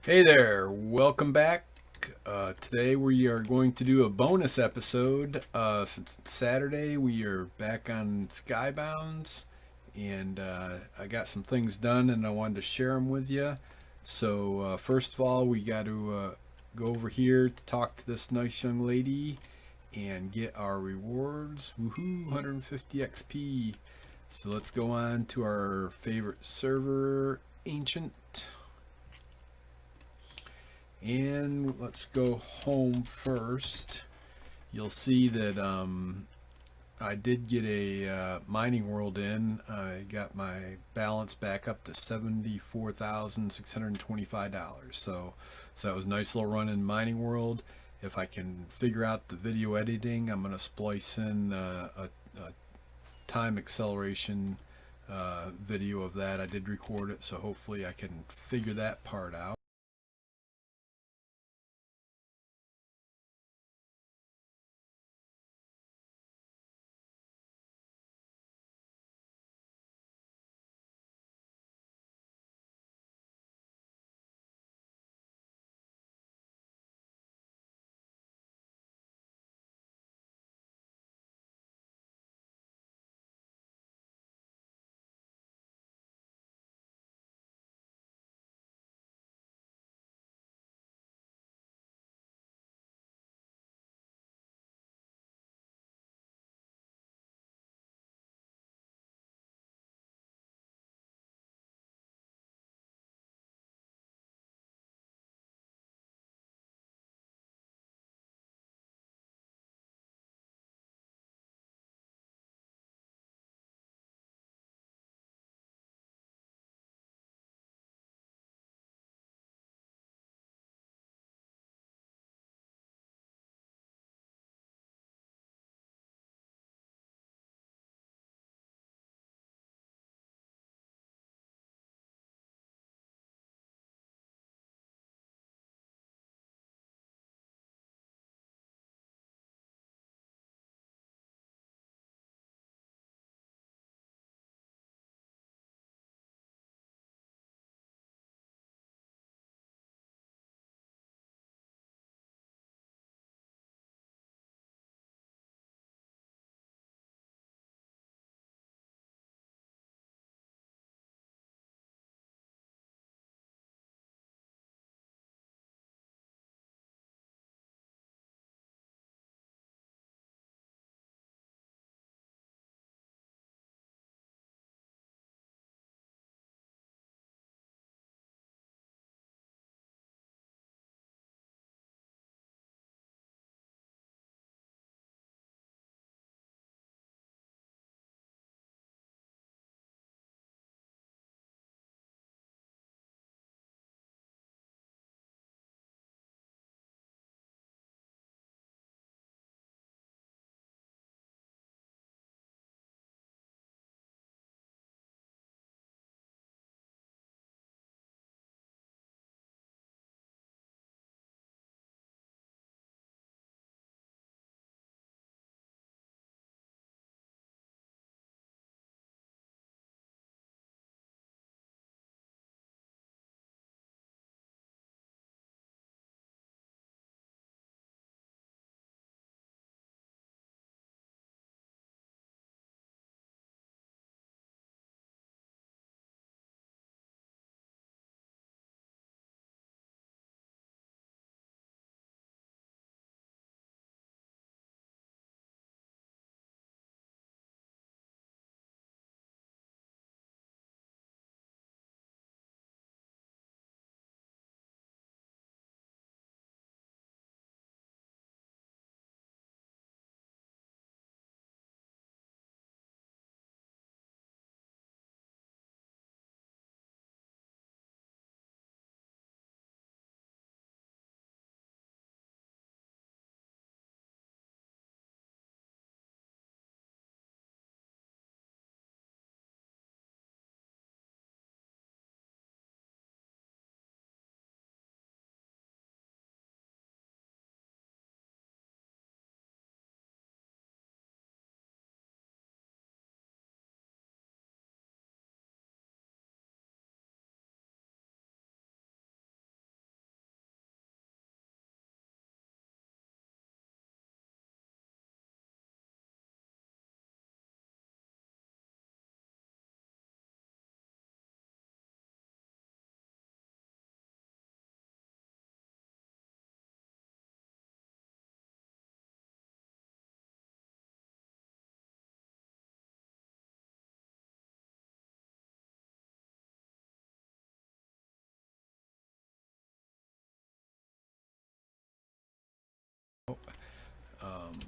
Hey there, welcome back. Today we are going to do a bonus episode. Since it's Saturday, we are back on Skybounds, and I got some things done and I wanted to share them with you. So, first of all, we got to go over here to talk to this nice young lady and get our rewards. Woohoo, 150 XP. So, let's go on to our favorite server, Ancient. And let's go home first. You'll see that I did get a mining world in. I got my balance back up to $74,625. So that was a nice little run in mining world. If I can figure out the video editing, I'm going to splice in a time acceleration video of that. I did record it, so hopefully I can figure that part out.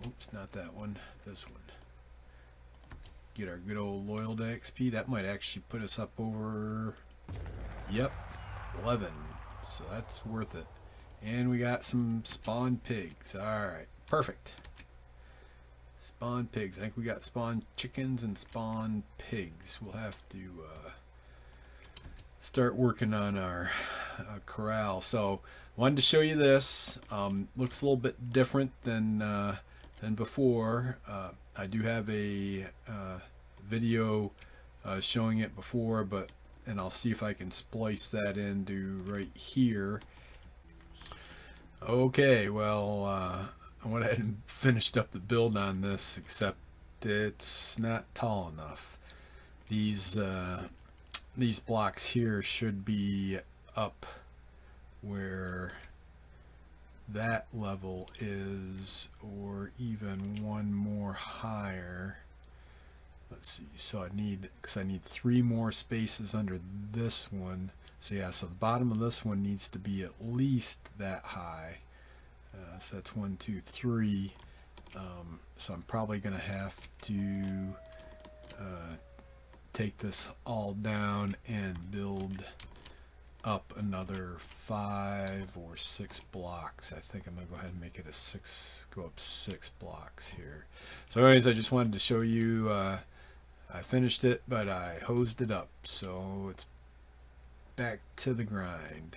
Oops, not that one, this one. Get our good old loyal to XP. That might actually put us up over, yep, 11. So that's worth it. And we got some spawn pigs. Alright, perfect. Spawn pigs. I think we got spawn chickens and spawn pigs. We'll have to start working on our corral. So wanted to show you this. Looks a little bit different than before. I do have a video showing it before, and I'll see if I can splice that into right here. Okay, well, I went ahead and finished up the build on this, except it's not tall enough. These blocks here should be up where that level is, or even one more higher. Let's see, so I need 3 more spaces under this one. So yeah, so the bottom of this one needs to be at least that high. So that's 1, 2, 3. So I'm probably gonna have to take this all down and build up another 5 or 6 blocks. I think I'm gonna go ahead and make it go up 6 blocks here. So anyways, I just wanted to show you I finished it, but I hosed it up, so it's back to the grind.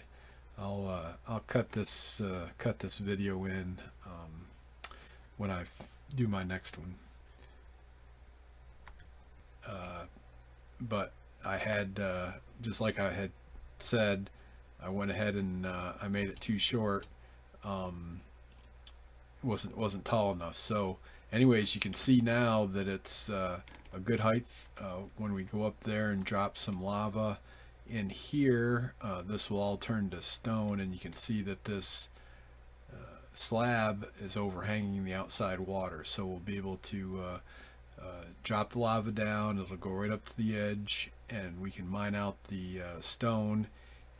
I'll cut this video in when I do my next one. But I had just like I had said, I went ahead and I made it too short. Wasn't tall enough. So anyways, you can see now that it's a good height. When we go up there and drop some lava in here, this will all turn to stone, and you can see that this slab is overhanging the outside water, so we'll be able to drop the lava down. It'll go right up to the edge, and we can mine out the stone,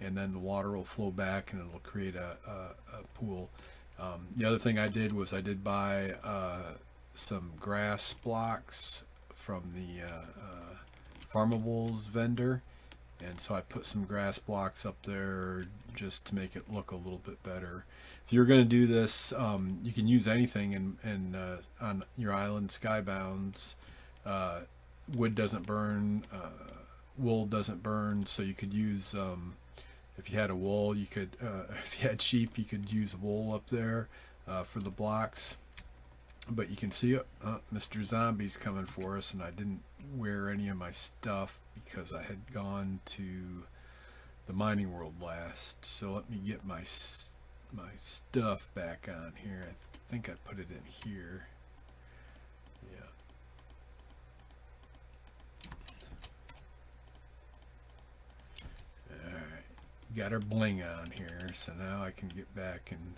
and then the water will flow back and it'll create a pool. The other thing I did was I did buy some grass blocks from the Farmables vendor, and so I put some grass blocks up there just to make it look a little bit better. If you're going to do this, you can use anything on your island, Skybounds. Wood doesn't burn, wool doesn't burn, so you could use, if you had a wool, you could, if you had sheep, you could use wool up there for the blocks. But you can see Mr. Zombie's coming for us, and I didn't wear any of my stuff because I had gone to the mining world last. So let me get my stuff back on here. I think I put it in here. Yeah. Alright, got our bling on here, so now I can get back and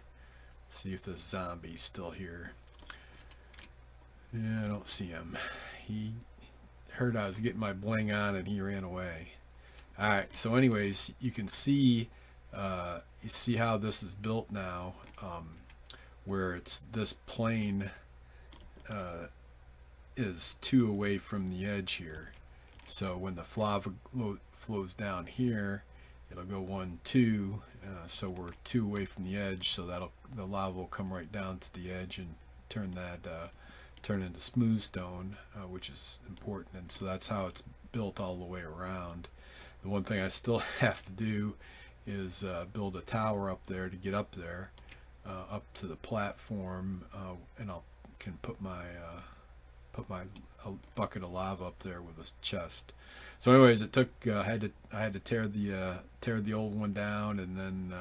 see if the zombie's still here. Yeah, I don't see him. He heard I was getting my bling on and he ran away. Alright, so anyways, you can see you see how this is built now, where it's this plane is 2 away from the edge here. So when the lava flows down here, it'll go 1, 2. So we're 2 away from the edge, so the lava will come right down to the edge and turn into smooth stone, which is important. And so that's how it's built all the way around. The one thing I still have to do is build a tower up there to get up there, up to the platform, and can put my a bucket of lava up there with a chest. So anyways, it took I had to tear the old one down and then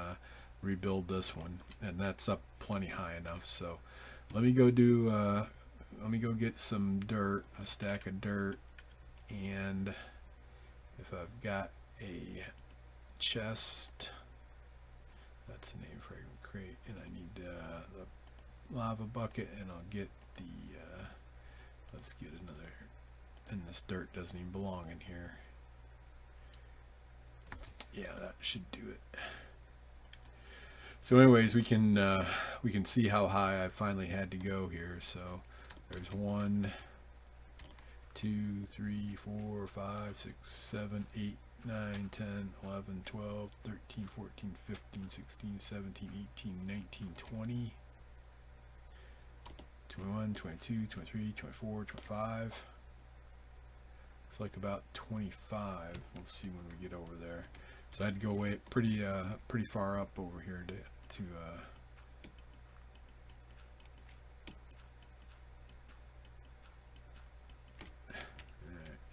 rebuild this one, and that's up plenty high enough. So let me go get some dirt, a stack of dirt, and if I've got a chest, that's the name for a crate, and I need the lava bucket, and I'll get the let's get another, and this dirt doesn't even belong in here. Yeah, that should do it. So anyways, we can see how high I finally had to go here. So there's 1, 2, 3, 4, 5, 6, 7, 8, 9, 10, 11, 12, 13, 14, 15, 16, 17, 18, 19, 20, 21, 22, 23, 24, 25. It's like about 25. We'll see when we get over there. So I had to go way pretty far up over here to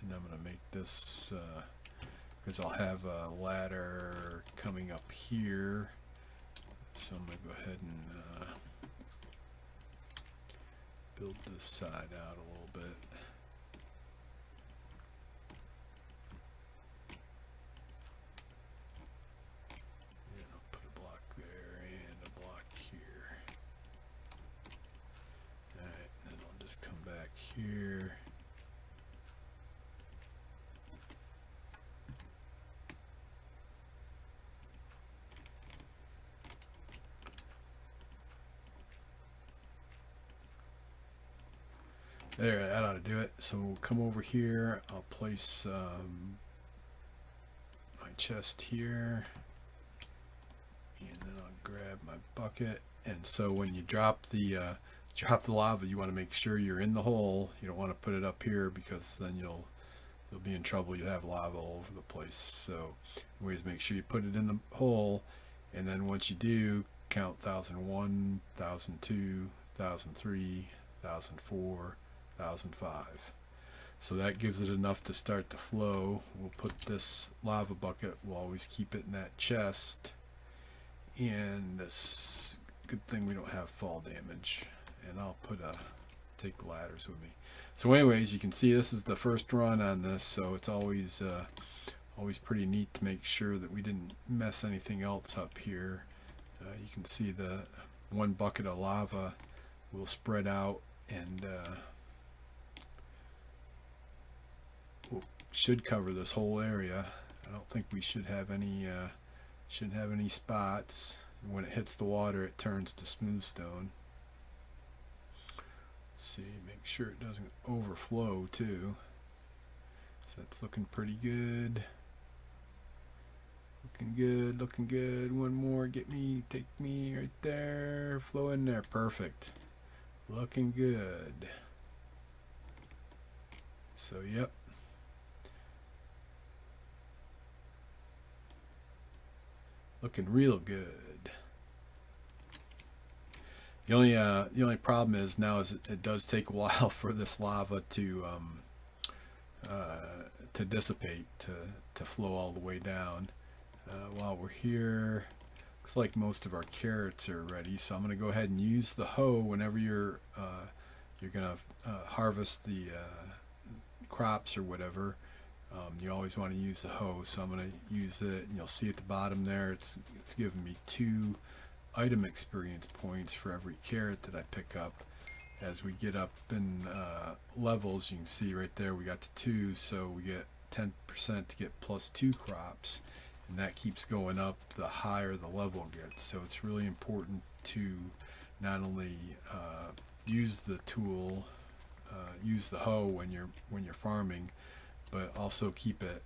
and I'm gonna make this because I'll have a ladder coming up here. So I'm gonna go ahead and build this side out a little bit. Just come back here. There, that ought to do it. So we'll come over here. I'll place my chest here, and then I'll grab my bucket. And so when you drop the lava, you want to make sure you're in the hole. You don't want to put it up here because then you'll be in trouble. You'll have lava all over the place. So anyways, make sure you put it in the hole, and then once you do, count 1001, 1002, 1003, 1004, 1005. So that gives it enough to start to flow. We'll put this lava bucket, we'll always keep it in that chest, and this good thing we don't have fall damage. And I'll take the ladders with me. So anyways, you can see this is the first run on this, so it's always pretty neat to make sure that we didn't mess anything else up here. You can see the one bucket of lava will spread out and should cover this whole area. I don't think we should have any shouldn't have any spots. When it hits the water, it turns to smooth stone. See, make sure it doesn't overflow too. So that's looking pretty good. Looking good, looking good. One more, get me, take me right there. Flow in there, perfect. Looking good. So, yep. Looking real good. The only problem is now is it does take a while for this lava to dissipate, to flow all the way down. While we're here, looks like most of our carrots are ready, so I'm going to go ahead and use the hoe whenever you're going to harvest the crops or whatever. You always want to use the hoe, so I'm going to use it, and you'll see at the bottom there it's giving me 2 item experience points for every carrot that I pick up. As we get up in levels, you can see right there we got to 2, so we get 10% to get plus 2 crops, and that keeps going up the higher the level gets. So it's really important to not only use the tool, use the hoe when you're farming, but also keep it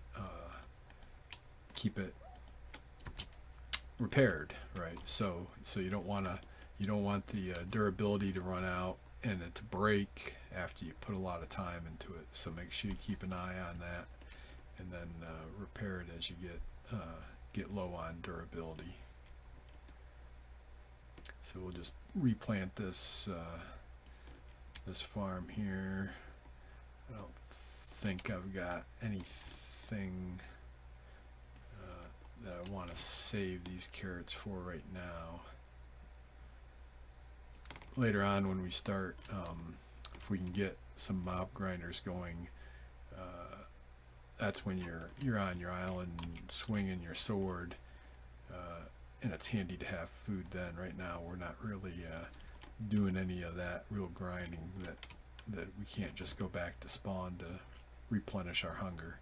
repaired, right? So you don't want the durability to run out and it to break after you put a lot of time into it. So make sure you keep an eye on that, and then repair it as you get low on durability. So we'll just replant this farm here. I don't think I've got anything that I want to save these carrots for right now. Later on when we start, if we can get some mob grinders going, that's when you're on your island swinging your sword, and it's handy to have food then. Right now we're not really doing any of that real grinding, that we can't just go back to spawn to replenish our hunger.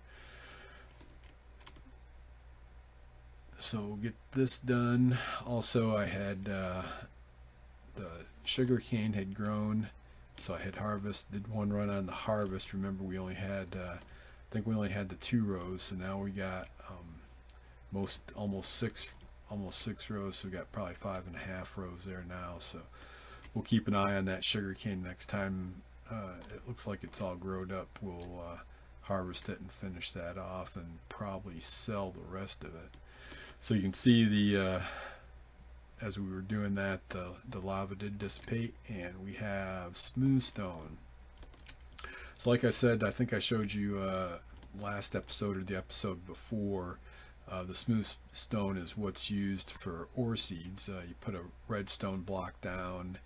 So we'll get this done. Also, I had the sugar cane had grown, so I had did one run on the harvest. Remember, we only had I think we only had the 2 rows, so now we got almost six rows. So we got probably 5.5 rows there now. So we'll keep an eye on that sugar cane next time. It looks like it's all growed up. We'll harvest it and finish that off, and probably sell the rest of it. So you can see the as we were doing that, the lava did dissipate, and we have smooth stone. So like I said, I think I showed you last episode or the episode before, the smooth stone is what's used for ore seeds. You put a redstone block down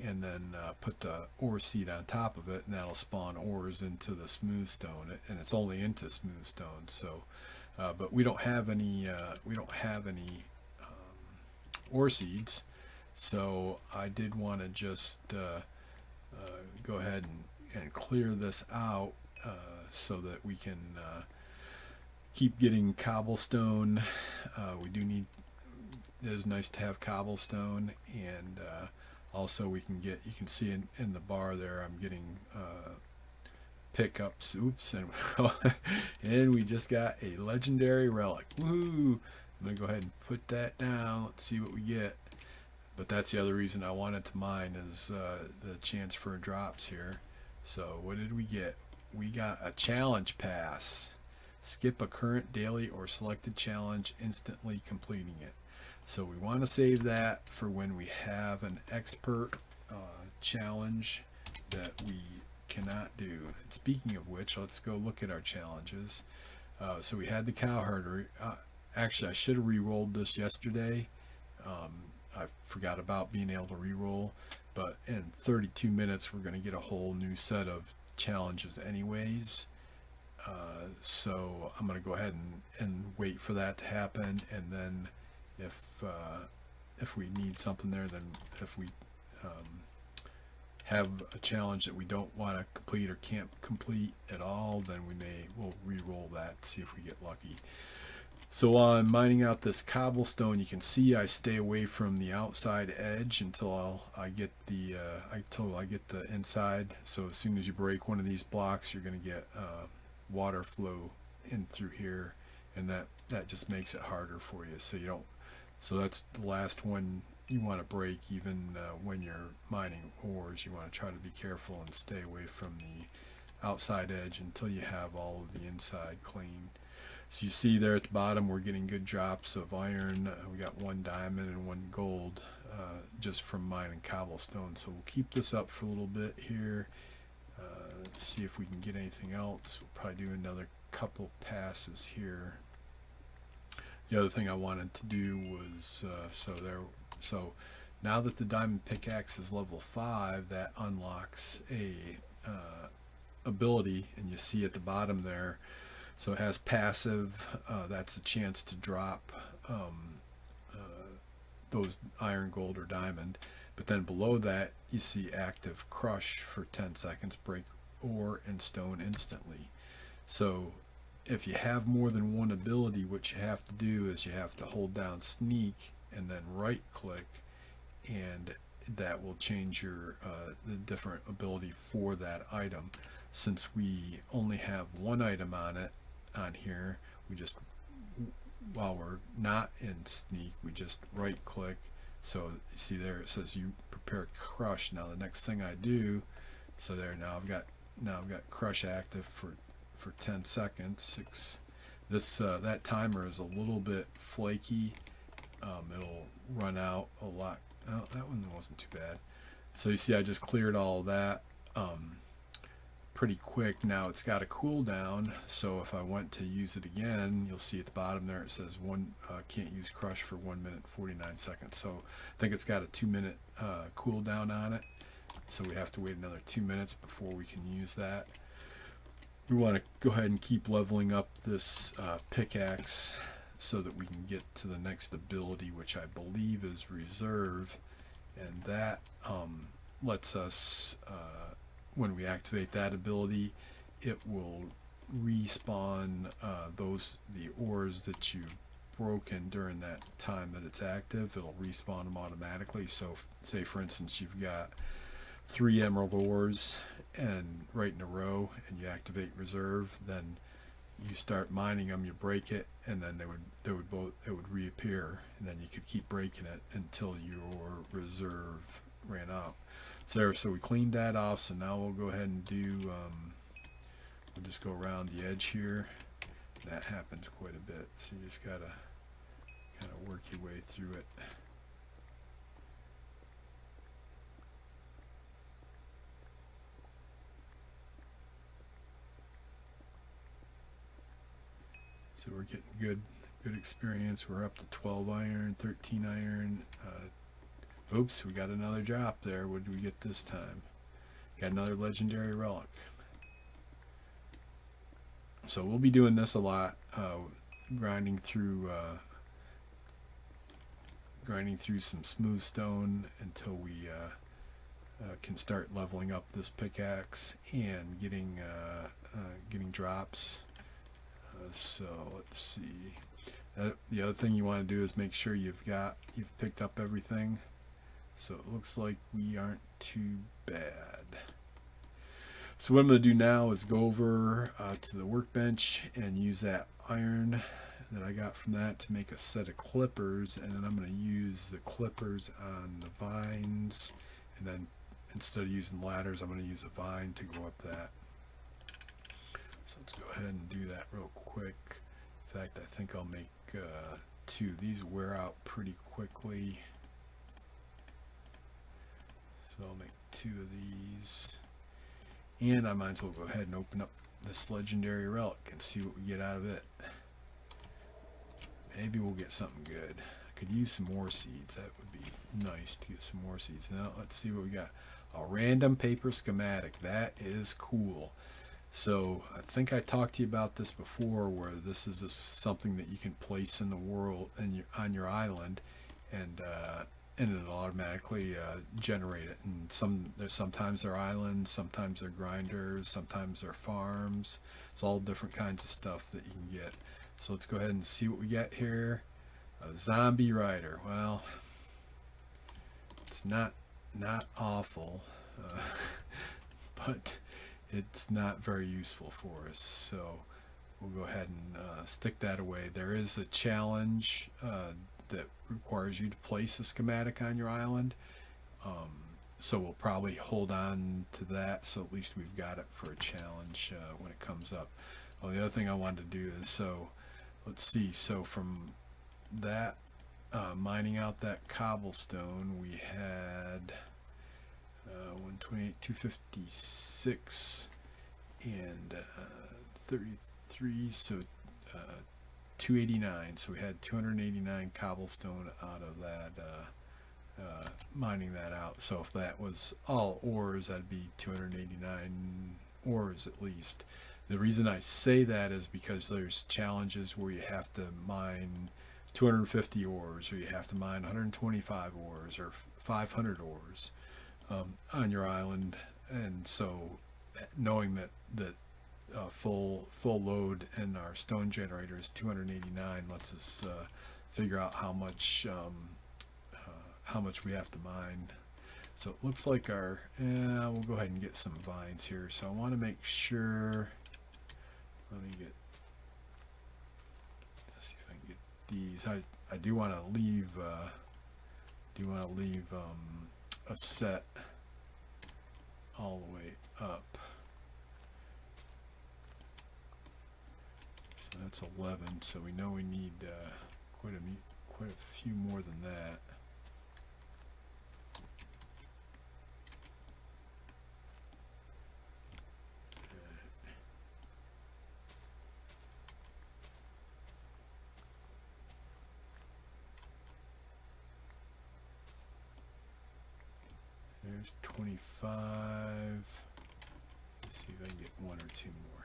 and then put the ore seed on top of it, and that'll spawn ores into the smooth stone, and it's only into smooth stone. So but we don't have any ore seeds, so I did want to just go ahead and clear this out so that we can keep getting cobblestone. We do need, it is nice to have cobblestone, and also we can get, you can see in the bar there, I'm getting pickups. Oops, and we just got a legendary relic. Woohoo! I'm gonna go ahead and put that down. Let's see what we get. But that's the other reason I wanted to mine, is the chance for drops here. So what did we get? We got a challenge pass. Skip a current daily or selected challenge, instantly completing it. So we want to save that for when we have an expert challenge that we cannot do. And speaking of which, let's go look at our challenges. So we had the cow herder. Actually, I should have re-rolled this yesterday. I forgot about being able to re-roll, but in 32 minutes we're going to get a whole new set of challenges anyways. So I'm going to go ahead and wait for that to happen, and then if we need something there, then if we have a challenge that we don't want to complete or can't complete at all, then we'll re-roll that, see if we get lucky. So while I'm mining out this cobblestone, you can see I stay away from the outside edge until I get the inside. So as soon as you break one of these blocks, you're going to get water flow in through here, and that just makes it harder for you. So that's the last one you want to break. Even when you're mining ores, you want to try to be careful and stay away from the outside edge until you have all of the inside clean. So you see there at the bottom, we're getting good drops of iron. We got 1 diamond and 1 gold just from mining cobblestone. So we'll keep this up for a little bit here. Let's see if we can get anything else. We'll probably do another couple passes here. The other thing I wanted to do was so now that the diamond pickaxe is level 5, that unlocks a ability, and you see at the bottom there. So it has passive, that's a chance to drop those iron, gold, or diamond. But then below that, you see active crush for 10 seconds, break ore and stone instantly. So if you have more than one ability, what you have to do is you have to hold down sneak and then right click, and that will change your the different ability for that item. Since we only have one item on here, we just, while we're not in sneak, we just right click. So you see there it says you prepare crush. Now the next thing I do, so there, now I've got crush active for 10 seconds. That timer is a little bit flaky. It'll run out a lot. Oh, that one wasn't too bad. So you see I just cleared all of that pretty quick. Now it's got a cooldown, so if I went to use it again, you'll see at the bottom there it says can't use crush for 1 minute 49 seconds. So I think it's got a 2-minute cooldown on it, so we have to wait another 2 minutes before we can use that. We want to go ahead and keep leveling up this pickaxe so that we can get to the next ability, which I believe is reserve, and that lets us when we activate that ability, it will respawn the ores that you broken during that time that it's active, it'll respawn them automatically. So say for instance you've got 3 emerald ores and right in a row, and you activate reserve, then you start mining them, you break it, and then it would reappear, and then you could keep breaking it until your reserve ran out. So we cleaned that off. So now we'll go ahead and do we'll just go around the edge here. That happens quite a bit, so you just gotta kind of work your way through it. So we're getting good experience. We're up to 12 iron, 13 iron. Oops, we got another drop there. What did we get this time? Got another legendary relic. So we'll be doing this a lot, grinding through some smooth stone until we can start leveling up this pickaxe and getting drops. So let's see. The other thing you want to do is make sure you've picked up everything. So it looks like we aren't too bad. So what I'm going to do now is go over to the workbench and use that iron that I got from that to make a set of clippers, and then I'm going to use the clippers on the vines, and then instead of using ladders I'm going to use a vine to go up that. So let's go ahead and do that real quick. In fact, I think I'll make 2. These wear out pretty quickly, so I'll make 2 of these. And I might as well go ahead and open up this legendary relic and see what we get out of it. Maybe we'll get something good. I could use some more seeds. That would be nice to get some more seeds. Now let's see what we got. A random paper schematic. That is cool. So I think I talked to you about this before, where this is something that you can place in the world and on your island, and it'll automatically generate it. And sometimes they're islands, sometimes they're grinders, sometimes they're farms. It's all different kinds of stuff that you can get. So let's go ahead and see what we get here. A zombie rider. Well, it's not awful, but it's not very useful for us. So we'll go ahead and stick that away. There is a challenge that requires you to place a schematic on your island, so we'll probably hold on to that, so at least we've got it for a challenge when it comes up. Well, the other thing I wanted to do is, so let's see, so from that mining out that cobblestone, we had 128, 256, and 33, so 289. So we had 289 cobblestone out of that, mining that out. So if that was all ores, that'd be 289 ores at least. The reason I say that is because there's challenges where you have to mine 250 ores, or you have to mine 125 ores, or 500 ores on your island. And so knowing that full load in our stone generator is 289 lets us figure out how much we have to mine. So it looks like we'll go ahead and get some vines here. So I want to make sure, let's see if I can get these. I do want to leave a set all the way up. So that's 11. So we know we need quite a few more than that. There's 25. Let's see if I can get 1 or 2 more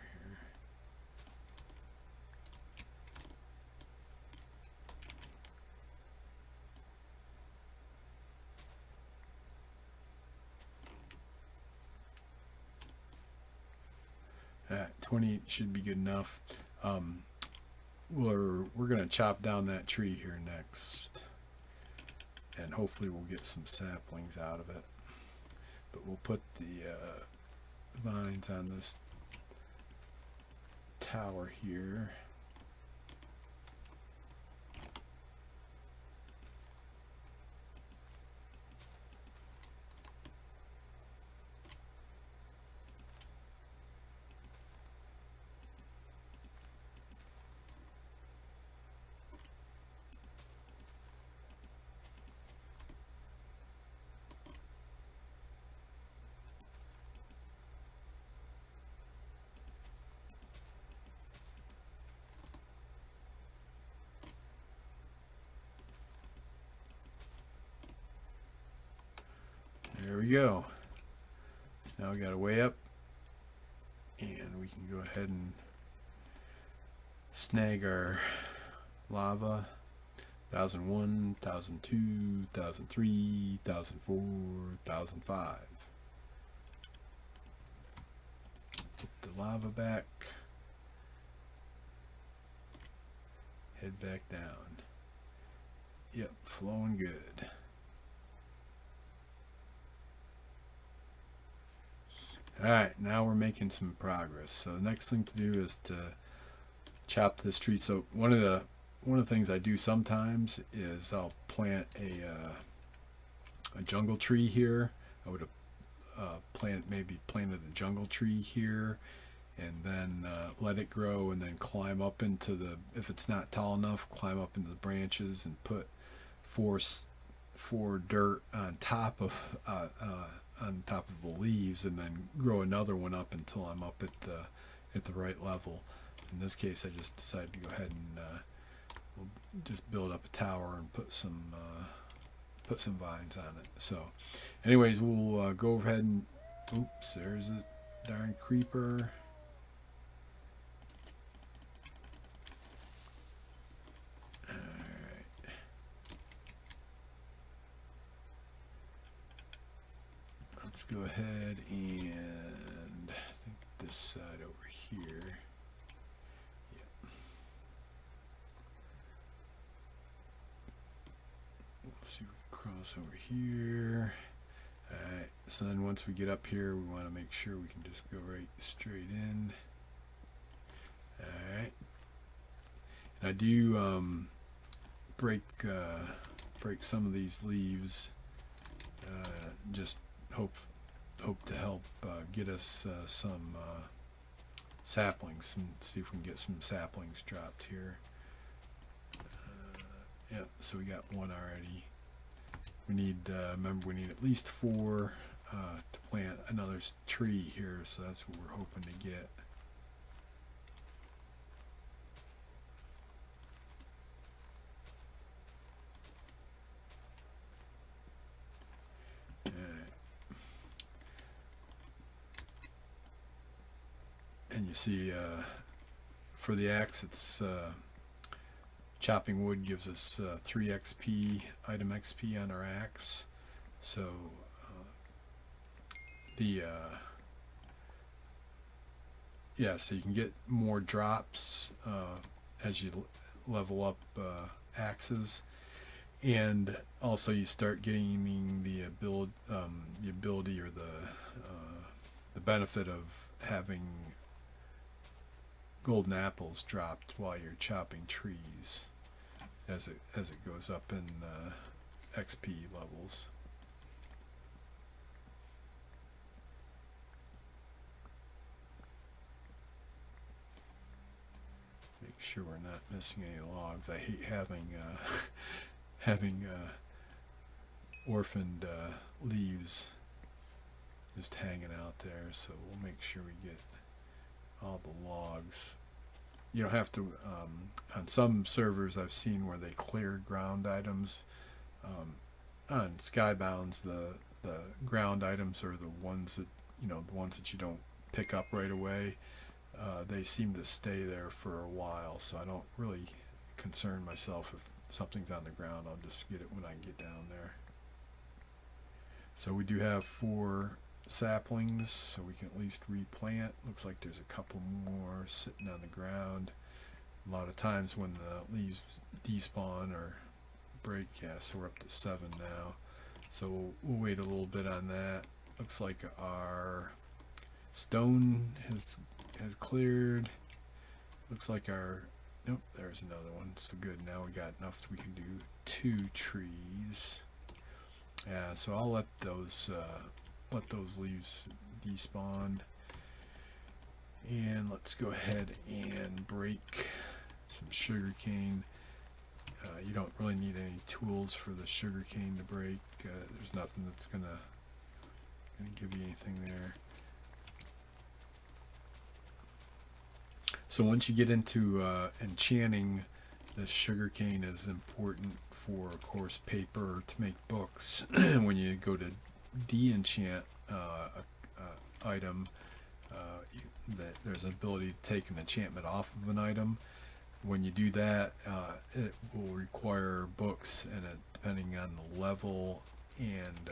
here. Alright, 28 should be good enough. we're gonna chop down that tree here next, and hopefully we'll get some saplings out of it. But we'll put the vines on this tower here. There we go. So now we got a way up, and we can go ahead and snag our lava. 1001, 1002, 1003, 1004, 1005. Put the lava back. Head back down. Yep, flowing good. Alright, now we're making some progress. So the next thing to do is to chop this tree. So one of the things I do sometimes is I'll plant a jungle tree here. I would have planted a jungle tree here, and then let it grow, and then climb up into the, if it's not tall enough, climb up into the branches and put four dirt on top of the leaves, and then grow another one up until I'm up at the right level. In this case, I just decided to go ahead and we'll just build up a tower and put some vines on it. So anyways, we'll go ahead and, oops, there's a darn creeper. Let's go ahead and I think this side over here. Yep. Let's see, we can cross over here. Alright, so then once we get up here, we want to make sure we can just go right straight in. Alright. And I do break some of these leaves, just hope to help get us some saplings, and see if we can get some saplings dropped here. Yeah, so we got one already. We need, remember, we need at least 4 to plant another tree here, so that's what we're hoping to get. And you see, for the axe, it's chopping wood gives us 3 XP, item XP on our axe. So yeah, so you can get more drops as you level up axes, and also you start getting the ability or the benefit of having golden apples dropped while you're chopping trees as it goes up in XP levels. Make sure we're not missing any logs. I hate having orphaned leaves just hanging out there, so we'll make sure we get all the logs. You don't have to, on some servers I've seen where they clear ground items. On Skybounds, the ground items are the ones that, the ones that you don't pick up right away. They seem to stay there for a while, so I don't really concern myself if something's on the ground. I'll just get it when I get down there. So we do have 4 saplings, so we can at least replant. Looks like there's a couple more sitting on the ground. a lot of times when the leaves despawn or break. Yeah, so we're up to 7 now. So we'll wait a little bit on that. Looks like our stone has cleared. Looks like our, nope, there's another one. So good, now we got enough. We can do 2 trees. Yeah, so I'll let those leaves despawn. And let's go ahead and break some sugarcane. You don't really need any tools for the sugarcane to break. There's nothing that's gonna give you anything there. So once you get into enchanting, the sugarcane is important for, of course, paper to make books. When you go to de-enchant a item, there's an ability to take an enchantment off of an item. When you do that, it will require books, and depending on the level and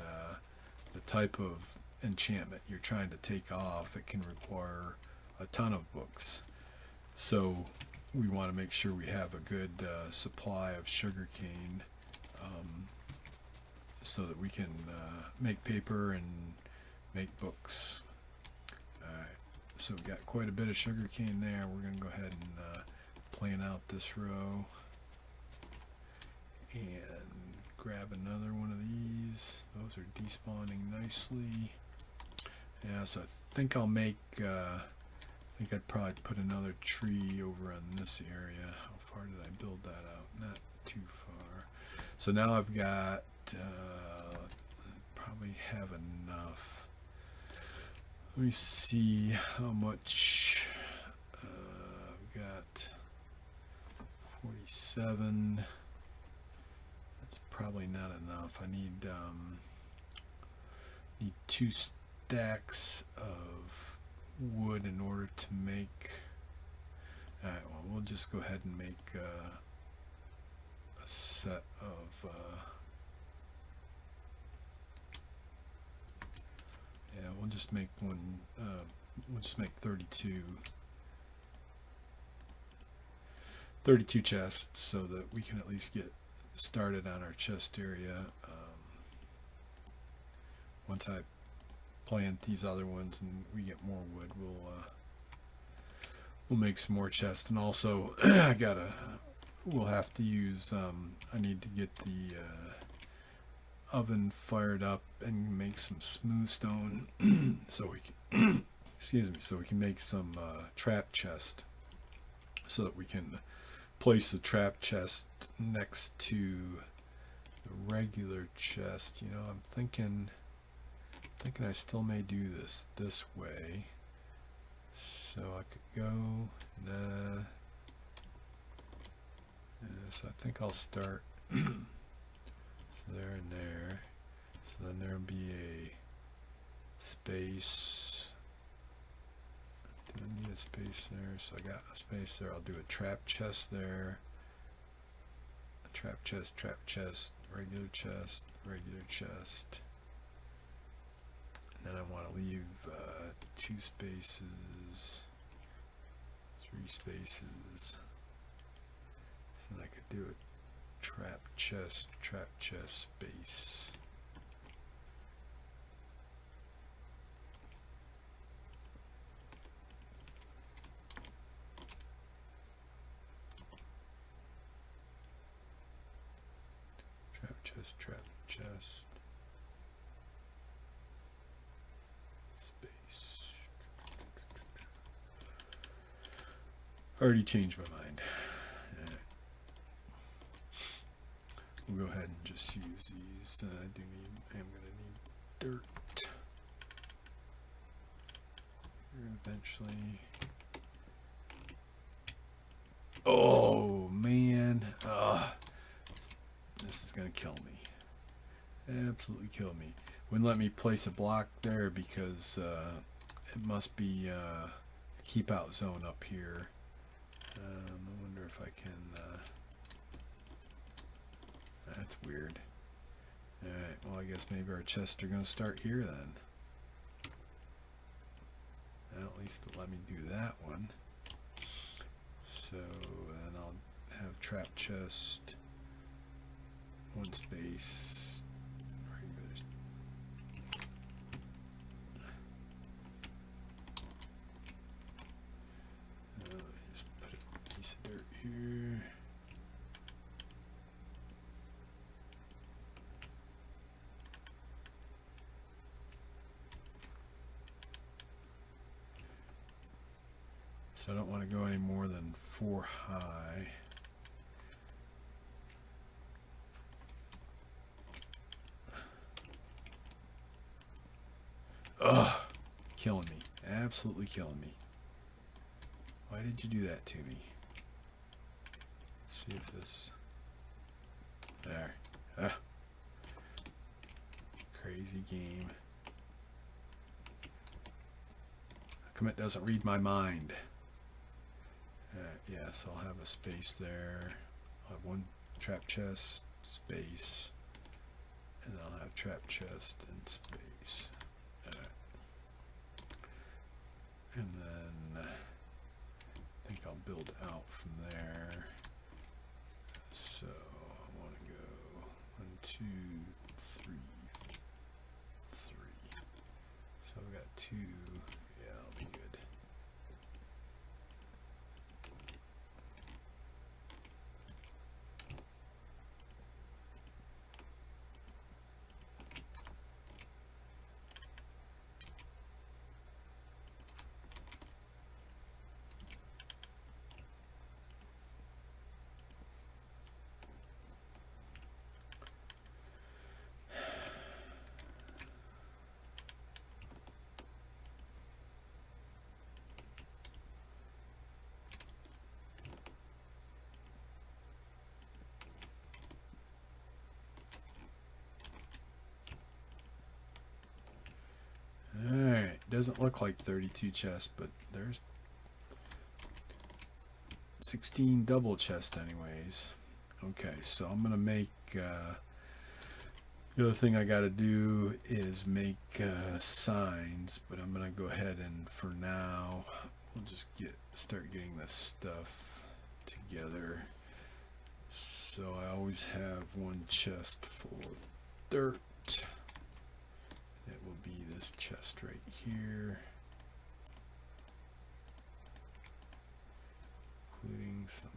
the type of enchantment you're trying to take off, it can require a ton of books. So we want to make sure we have a good supply of sugarcane, so that we can make paper and make books. Alright, so we've got quite a bit of sugarcane there. We're going to go ahead and plan out this row and grab another one of these. Those are despawning nicely. Yeah, so I think I'll make I think I'd probably put another tree over on this area. How far did I build that out? Not too far. So now I've got, probably have enough. Let me see how much. I've got 47. That's probably not enough. I need 2 stacks of wood in order to make. Alright, well, we'll just go ahead and make a set of yeah, we'll just make one. We'll just make 32 chests, so that we can at least get started on our chest area. Once I plant these other ones and we get more wood, we'll make some more chests. And also we'll have to use I need to get the oven fired up and make some smooth stone so we can excuse me, so we can make some trap chest, so that we can place the trap chest next to the regular chest. You know, I'm thinking I still may do this way. So I could go, nah. So I think I'll start so there and there. So then there'll be a space. Do I need a space there? So I got a space there. I'll do a trap chest there. A trap chest, regular chest, regular chest. And then I want to leave 2 spaces, 3 spaces. So then I could do a trap chest space. Trap chest. Space. Already changed my mind. We'll go ahead and just use these. I'm gonna need dirt. Eventually. Oh man. This is gonna kill me. Absolutely kill me. Wouldn't let me place a block there because it must be a keep out zone up here. I wonder if I can. That's weird. Alright, well, I guess maybe our chests are going to start here then. Well, at least let me do that one. So then I'll have trap chest, one space. Just put a piece of dirt here. So I don't want to go any more than 4 high. Ugh, killing me. Absolutely killing me. Why did you do that to me? Let's see if this... There. Ugh. Crazy game. How come it doesn't read my mind? Yes, I'll have a space there. I'll have one trap chest, space, and then I'll have trap chest and space. And then I think I'll build out from there. So I want to go 1, 2, 3, 3. So we got 2. Yeah, that'll be good. Alright, doesn't look like 32 chests, but there's 16 double chests anyways. Okay, so I'm going to make, the other thing I got to do is make signs, but I'm going to go ahead and for now, we'll just start getting this stuff together. So I always have one chest full of dirt. It will be this chest right here, including some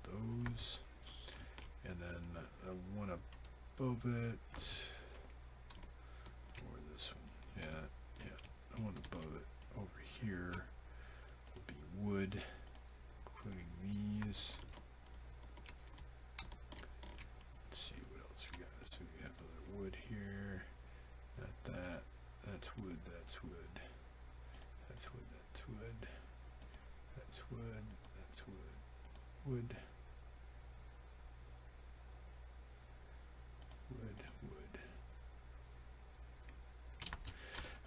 of those, and then the one above it, or this one, yeah, the one above it over here will be wood, including these. Let's see what else we got. So we have other wood here. Not that. That's wood. That's wood. That's wood. That's wood. That's wood. That's wood. Wood. Wood. Wood.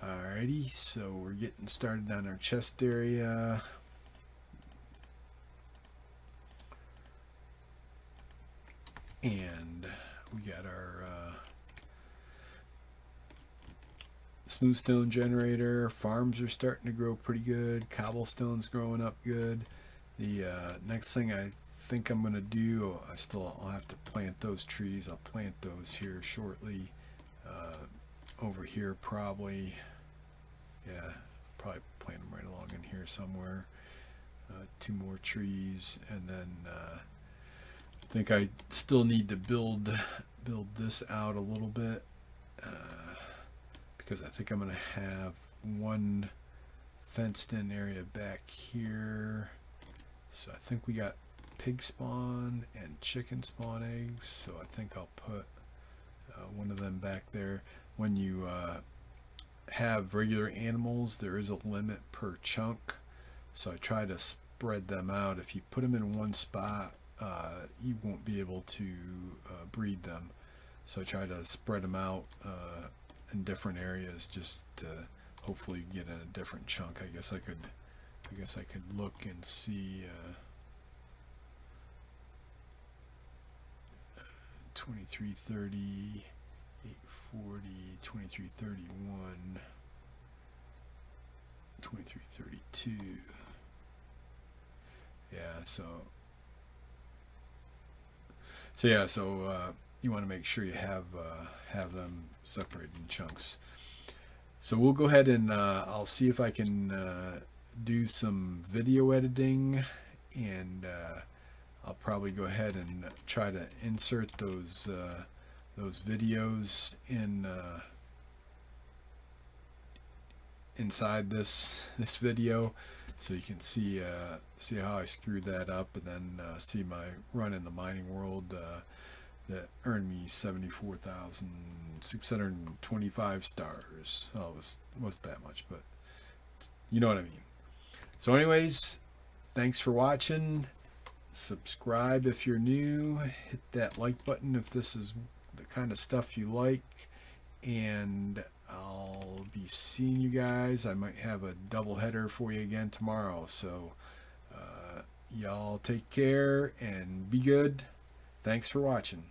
Alrighty. So we're getting started on our chest area. And we got our smooth stone generator. Farms are starting to grow pretty good. Cobblestone's growing up good. The next thing I think I'm going to do, I'll have to plant those trees. I'll plant those here shortly. Over here probably. Yeah, probably plant them right along in here somewhere. 2 more trees, and then I think I still need to build this out a little bit, because I think I'm going to have one fenced in area back here. So I think we got pig spawn and chicken spawn eggs, so I think I'll put one of them back there. When you have regular animals, there is a limit per chunk, so I try to spread them out. If you put them in one spot, you won't be able to breed them, so I try to spread them out in different areas, just to hopefully get in a different chunk. I guess I could look and see 2330, 840, 2331, 2332. Yeah, so you want to make sure you have them separated in chunks. So we'll go ahead and I'll see if I can do some video editing, and I'll probably go ahead and try to insert those videos in inside this video, so you can see how I screwed that up, and then see my run in the mining world that earned me 74,625 stars. Oh, it wasn't that much, but you know what I mean. So anyways, thanks for watching. Subscribe if you're new. Hit that like button if this is the kind of stuff you like. And I'll be seeing you guys. I might have a double header for you again tomorrow. So y'all take care and be good. Thanks for watching.